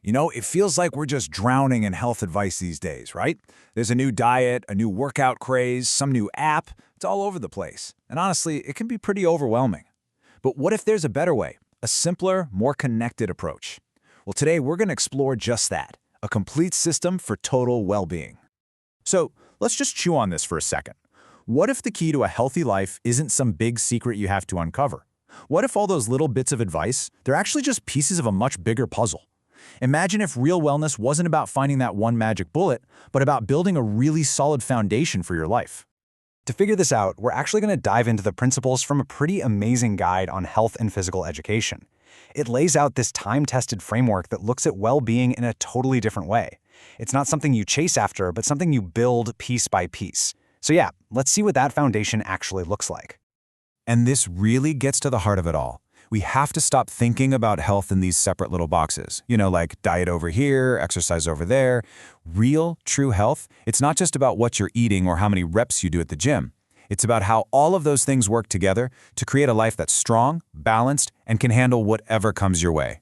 It feels like we're just drowning in health advice these days, right? There's a new diet, a new workout craze, some new app. It's all over the place. And honestly, it can be pretty overwhelming. But what if there's a better way? A simpler, more connected approach? Well, today we're going to explore just that, a complete system for total well-being. So let's just chew on this for a second. What if the key to a healthy life isn't some big secret you have to uncover? What if all those little bits of advice, they're actually just pieces of a much bigger puzzle? Imagine if real wellness wasn't about finding that one magic bullet, but about building a really solid foundation for your life. To figure this out, we're actually going to dive into the principles from a pretty amazing guide on health and physical education. It lays out this time-tested framework that looks at well-being in a totally different way. It's not something you chase after, but something you build piece by piece. So yeah, let's see what that foundation actually looks like. And this really gets to the heart of it all. We have to stop thinking about health in these separate little boxes. Like diet over here, exercise over there. Real, true health, it's not just about what you're eating or how many reps you do at the gym. It's about how all of those things work together to create a life that's strong, balanced, and can handle whatever comes your way.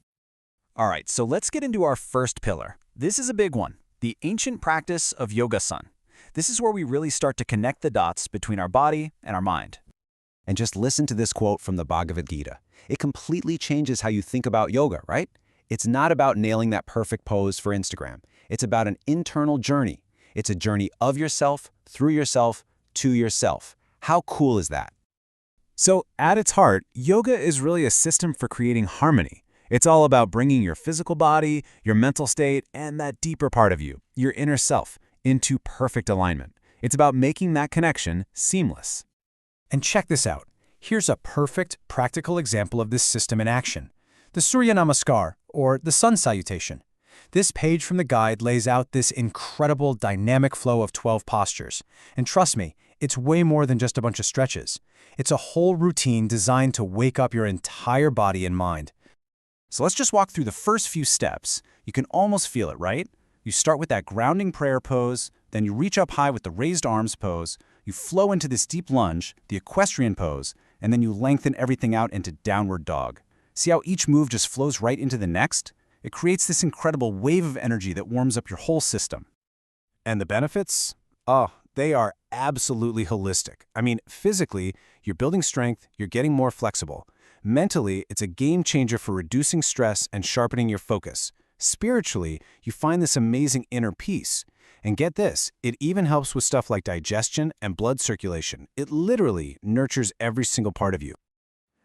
All right, so let's get into our first pillar. This is a big one, the ancient practice of Yogasan. This is where we really start to connect the dots between our body and our mind. And just listen to this quote from the Bhagavad Gita. It completely changes how you think about yoga, right? It's not about nailing that perfect pose for Instagram. It's about an internal journey. It's a journey of yourself, through yourself, to yourself. How cool is that? So, at its heart, yoga is really a system for creating harmony. It's all about bringing your physical body, your mental state, and that deeper part of you, your inner self, into perfect alignment. It's about making that connection seamless. And check this out. Here's a perfect, practical example of this system in action. The Surya Namaskar, or the sun salutation. This page from the guide lays out this incredible dynamic flow of 12 postures. And trust me, it's way more than just a bunch of stretches. It's a whole routine designed to wake up your entire body and mind. So let's just walk through the first few steps. You can almost feel it, right? You start with that grounding prayer pose, then you reach up high with the raised arms pose, you flow into this deep lunge, the equestrian pose, and then you lengthen everything out into downward dog. See how each move just flows right into the next? It creates this incredible wave of energy that warms up your whole system. And the benefits? Oh, they are absolutely holistic. I mean, physically, you're building strength, you're getting more flexible. Mentally, it's a game changer for reducing stress and sharpening your focus. Spiritually, you find this amazing inner peace. And get this, it even helps with stuff like digestion and blood circulation. It literally nurtures every single part of you.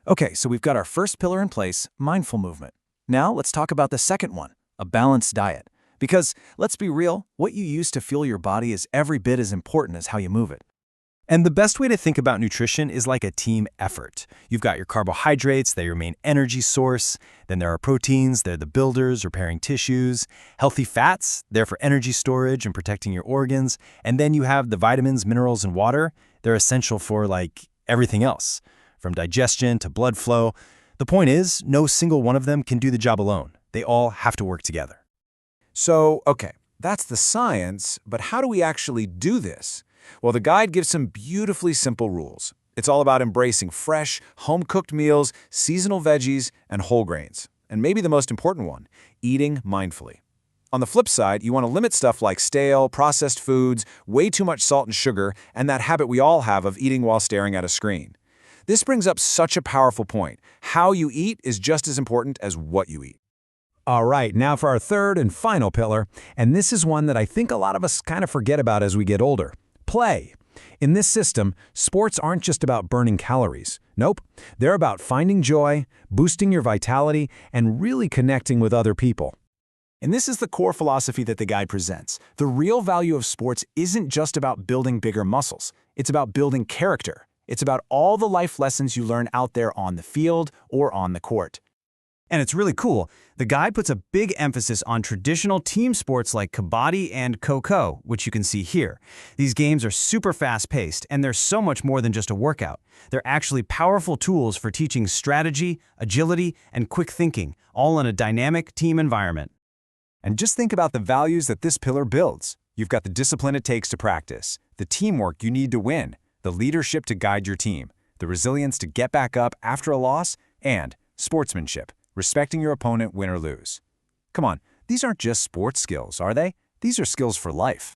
Okay, so we've got our first pillar in place, mindful movement. Now let's talk about the second one, a balanced diet. Because let's be real, what you use to fuel your body is every bit as important as how you move it. And the best way to think about nutrition is like a team effort. You've got your carbohydrates, they're your main energy source. Then there are proteins, they're the builders, repairing tissues. Healthy fats, they're for energy storage and protecting your organs. And then you have the vitamins, minerals, and water. They're essential for everything else, from digestion to blood flow. The point is, no single one of them can do the job alone. They all have to work together. So, okay, that's the science, but how do we actually do this? Well, the guide gives some beautifully simple rules. It's all about embracing fresh, home-cooked meals, seasonal veggies, and whole grains. And maybe the most important one, eating mindfully. On the flip side, you want to limit stuff like stale, processed foods, way too much salt and sugar, and that habit we all have of eating while staring at a screen. This brings up such a powerful point. How you eat is just as important as what you eat. All right, now for our third and final pillar, and this is one that I think a lot of us kind of forget about as we get older. Play. In this system, sports aren't just about burning calories. Nope, they're about finding joy, boosting your vitality, and really connecting with other people. And this is the core philosophy that the guide presents. The real value of sports isn't just about building bigger muscles. It's about building character. It's about all the life lessons you learn out there on the field or on the court. And it's really cool. The guide puts a big emphasis on traditional team sports like kabaddi and kho-kho, which you can see here. These games are super fast-paced, and they're so much more than just a workout. They're actually powerful tools for teaching strategy, agility, and quick thinking, all in a dynamic team environment. And just think about the values that this pillar builds. You've got the discipline it takes to practice, the teamwork you need to win, the leadership to guide your team, the resilience to get back up after a loss, and sportsmanship, respecting your opponent, win or lose. Come on, these aren't just sports skills, are they? These are skills for life.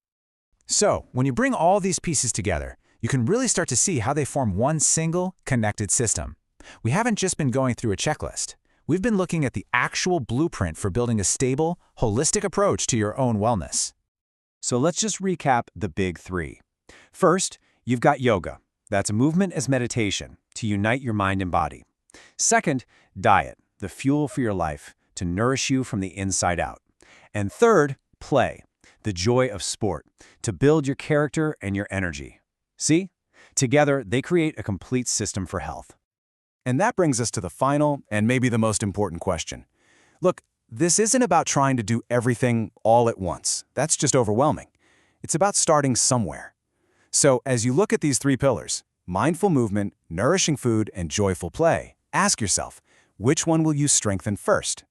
So, when you bring all these pieces together, you can really start to see how they form one single, connected system. We haven't just been going through a checklist. We've been looking at the actual blueprint for building a stable, holistic approach to your own wellness. So let's just recap the big three. First, you've got yoga. That's movement as meditation to unite your mind and body. Second, diet, the fuel for your life, to nourish you from the inside out. And third, play, the joy of sport, to build your character and your energy. See? Together, they create a complete system for health. And that brings us to the final and maybe the most important question. Look, this isn't about trying to do everything all at once. That's just overwhelming. It's about starting somewhere. So as you look at these three pillars, mindful movement, nourishing food, and joyful play, ask yourself, which one will you strengthen first?